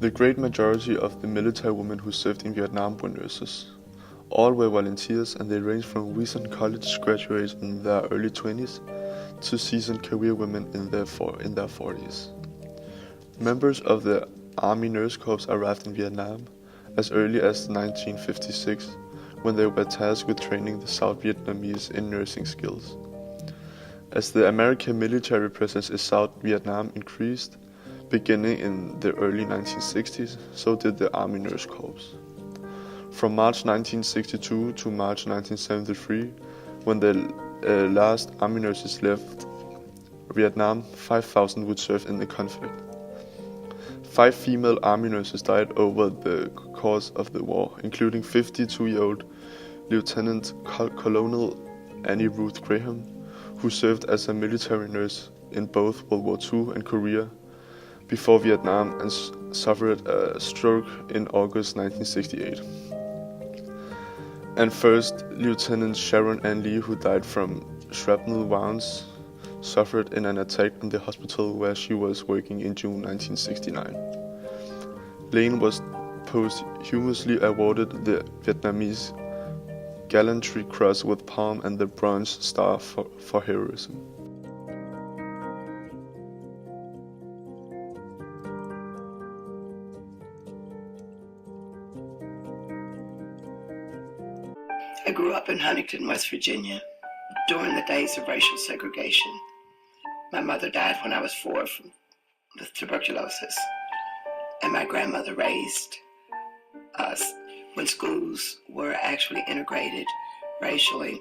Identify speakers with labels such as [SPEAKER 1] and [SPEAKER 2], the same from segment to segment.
[SPEAKER 1] The great majority of the military women who served in Vietnam were nurses. All were volunteers, and they ranged from recent college graduates in their early 20s to seasoned career women in their 40s. Members of the Army Nurse Corps arrived in Vietnam as early as 1956, when they were tasked with training the South Vietnamese in nursing skills. As the American military presence in South Vietnam increased, beginning in the early 1960s, so did the Army Nurse Corps. From March 1962 to March 1973, when the last Army nurses left Vietnam, 5,000 would serve in the conflict. 5 female Army nurses died over the course of the war, including 52-year-old Lieutenant Colonel Annie Ruth Graham, who served as a military nurse in both World War II and Korea before Vietnam and suffered a stroke in August 1968. And First Lieutenant Sharon Ann Lee, who died from shrapnel wounds suffered in an attack in the hospital where she was working in June 1969. Lane was posthumously awarded the Vietnamese Gallantry Cross with Palm and the Bronze Star for heroism.
[SPEAKER 2] I grew up in Huntington, West Virginia, during the days of racial segregation. My mother died when I was 4 with tuberculosis, and my grandmother raised us when schools were actually integrated racially.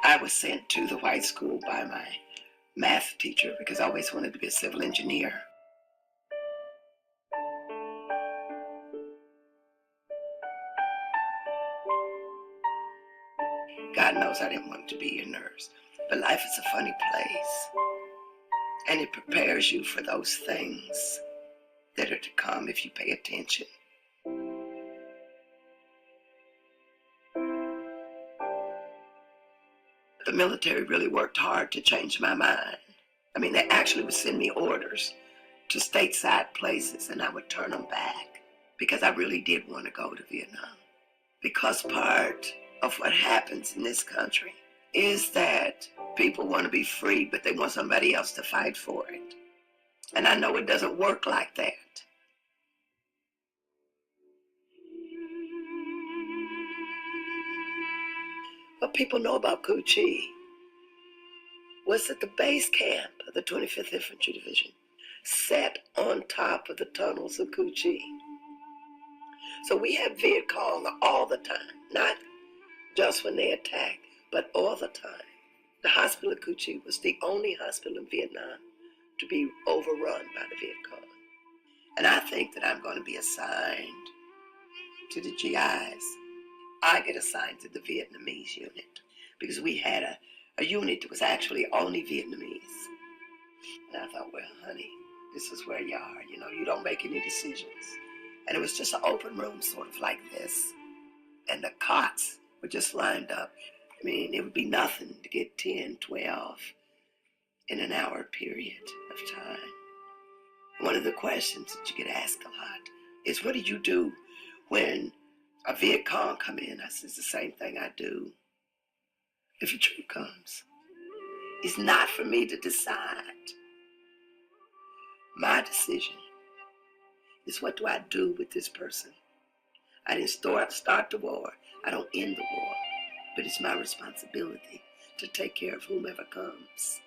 [SPEAKER 2] I was sent to the white school by my math teacher because I always wanted to be a civil engineer. God knows I didn't want to be a nurse, but life is a funny place, and it prepares you for those things that are to come if you pay attention. The military really worked hard to change my mind. I mean, they actually would send me orders to stateside places, and I would turn them back because I really did want to go to Vietnam. Because part of what happens in this country is that people want to be free, but they want somebody else to fight for it. And I know it doesn't work like that. What people know about Cu Chi was that the base camp of the 25th Infantry Division sat on top of the tunnels of Cu Chi. So we had Viet Cong all the time, not just when they attacked, but all the time. The hospital of Cu Chi was the only hospital in Vietnam to be overrun by the Viet Cong. And I think that I'm going to be assigned to the GIs. I get assigned to the Vietnamese unit because we had a unit that was actually only Vietnamese. And I thought, well, honey, this is where you are. You know, you don't make any decisions. And it was just an open room, sort of like this. And the cots were just lined up. I mean, it would be nothing to get 10, 12 in an hour period of time. One of the questions that you get asked a lot is, what do you do when a Viet Cong come in? I said, it's the same thing I do if a troop comes. It's not for me to decide. My decision is, what do I do with this person? I didn't start the war. I don't end the war. But it's my responsibility to take care of whomever comes.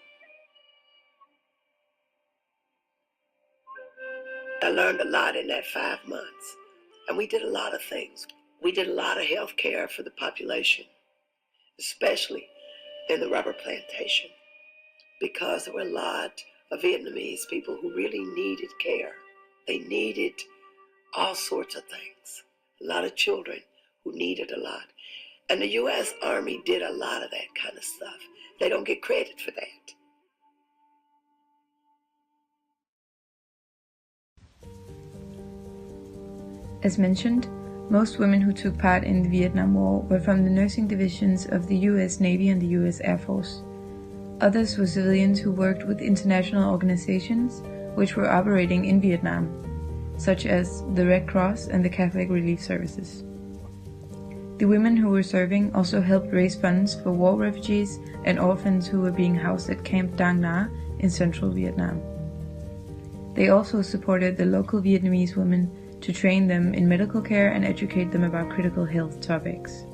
[SPEAKER 2] I learned a lot in that 5 months. And we did a lot of things. We did a lot of health care for the population, especially in the rubber plantation, because there were a lot of Vietnamese people who really needed care. They needed all sorts of things. A lot of children who needed a lot. And the U.S. Army did a lot of that kind of stuff. They don't get credit for that.
[SPEAKER 3] As mentioned, most women who took part in the Vietnam War were from the nursing divisions of the U.S. Navy and the U.S. Air Force. Others were civilians who worked with international organizations which were operating in Vietnam. such as the Red Cross and the Catholic Relief Services. The women who were serving also helped raise funds for war refugees and orphans who were being housed at Camp Dang Na in central Vietnam. They also supported the local Vietnamese women to train them in medical care and educate them about critical health topics.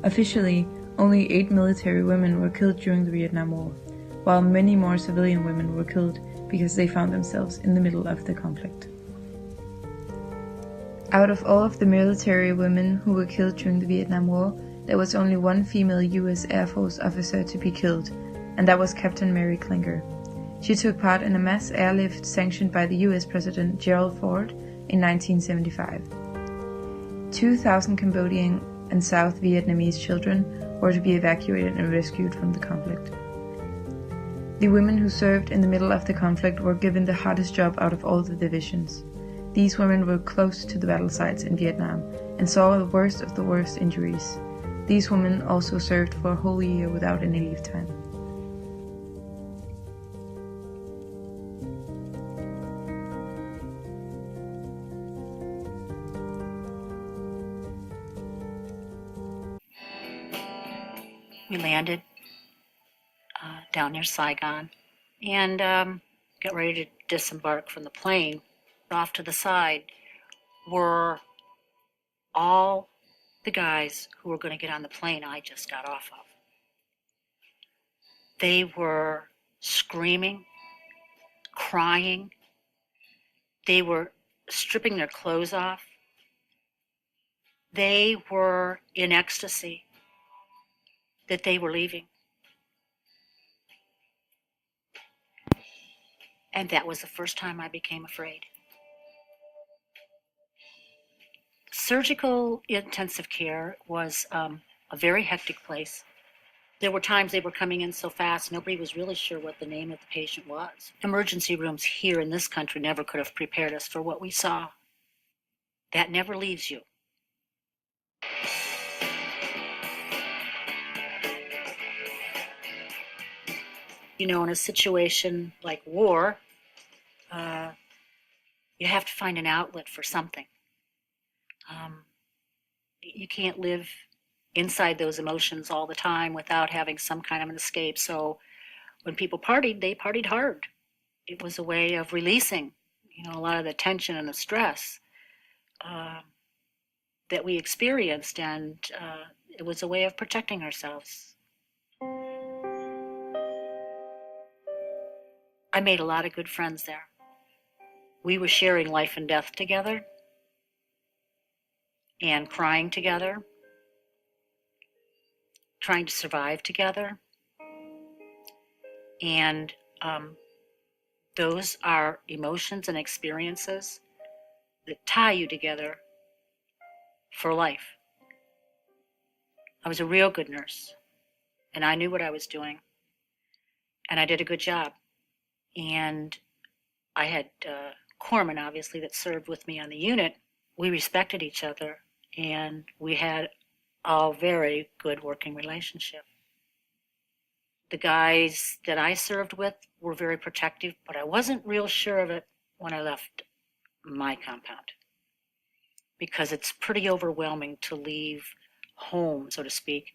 [SPEAKER 3] Officially, only 8 military women were killed during the Vietnam War, while many more civilian women were killed because they found themselves in the middle of the conflict. Out of all of the military women who were killed during the Vietnam War, there was only one female U.S. Air Force officer to be killed, and that was Captain Mary Klinger. She took part in a mass airlift sanctioned by the U.S. President Gerald Ford in 1975. 2,000 Cambodian and South Vietnamese children were to be evacuated and rescued from the conflict. The women who served in the middle of the conflict were given the hardest job out of all the divisions. These women were close to the battle sites in Vietnam and saw the worst of the worst injuries. These women also served for a whole year without any leave time.
[SPEAKER 4] We landed down near Saigon and got ready to disembark from the plane. Off to the side were all the guys who were going to get on the plane I just got off of. They were screaming, crying. They were stripping their clothes off. They were in ecstasy that they were leaving. And that was the first time I became afraid. Surgical intensive care was a very hectic place. There were times they were coming in so fast, nobody was really sure what the name of the patient was. Emergency rooms here in this country never could have prepared us for what we saw. That never leaves you. You know, in a situation like war, you have to find an outlet for something. You can't live inside those emotions all the time without having some kind of an escape. So when people partied, they partied hard. It was a way of releasing, you know, a lot of the tension and the stress that we experienced, and it was a way of protecting ourselves. I made a lot of good friends there. We were sharing life and death together and crying together, trying to survive together. And those are emotions and experiences that tie you together for life. I was a real good nurse, and I knew what I was doing, and I did a good job. And I had corpsmen, obviously, that served with me on the unit. We respected each other, and we had a very good working relationship. The guys that I served with were very protective, but I wasn't real sure of it when I left my compound, because it's pretty overwhelming to leave home, so to speak,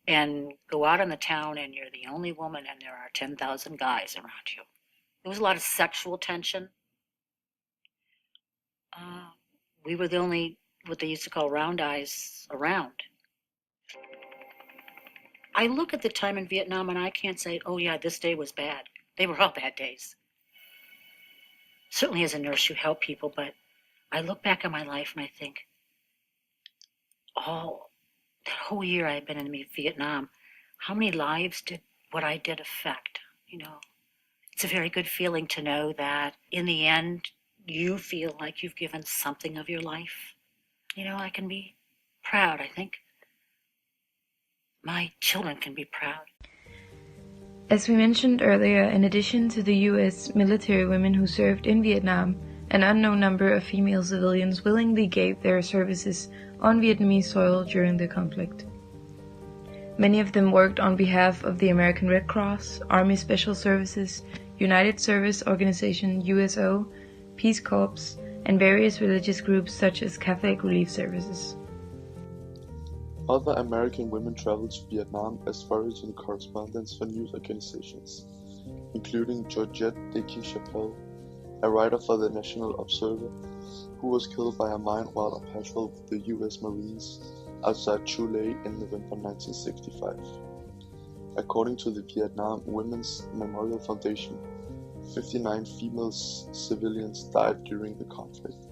[SPEAKER 4] and go out in the town and you're the only woman and there are 10,000 guys around you. There was a lot of sexual tension. We were the only, what they used to call round eyes around. I look at the time in Vietnam and I can't say, oh yeah, this day was bad. They were all bad days. Certainly as a nurse you help people, but I look back on my life and I think, that whole year I had been in Vietnam, how many lives did what I did affect, you know? It's a very good feeling to know that in the end, you feel like you've given something of your life. You know, I can be proud. I think my children can be proud.
[SPEAKER 3] As we mentioned earlier, in addition to the US military women who served in Vietnam, an unknown number of female civilians willingly gave their services on Vietnamese soil during the conflict. Many of them worked on behalf of the American Red Cross, Army Special Services, United Service Organization USO, Peace Corps, and various religious groups such as Catholic Relief Services.
[SPEAKER 1] Other American women traveled to Vietnam as foreign correspondents for news organizations, including Georgette Dickey-Chapelle, a writer for the National Observer, who was killed by a mine while on patrol with the U.S. Marines outside Chu Lai in November 1965. According to the Vietnam Women's Memorial Foundation, 59 female civilians died during the conflict.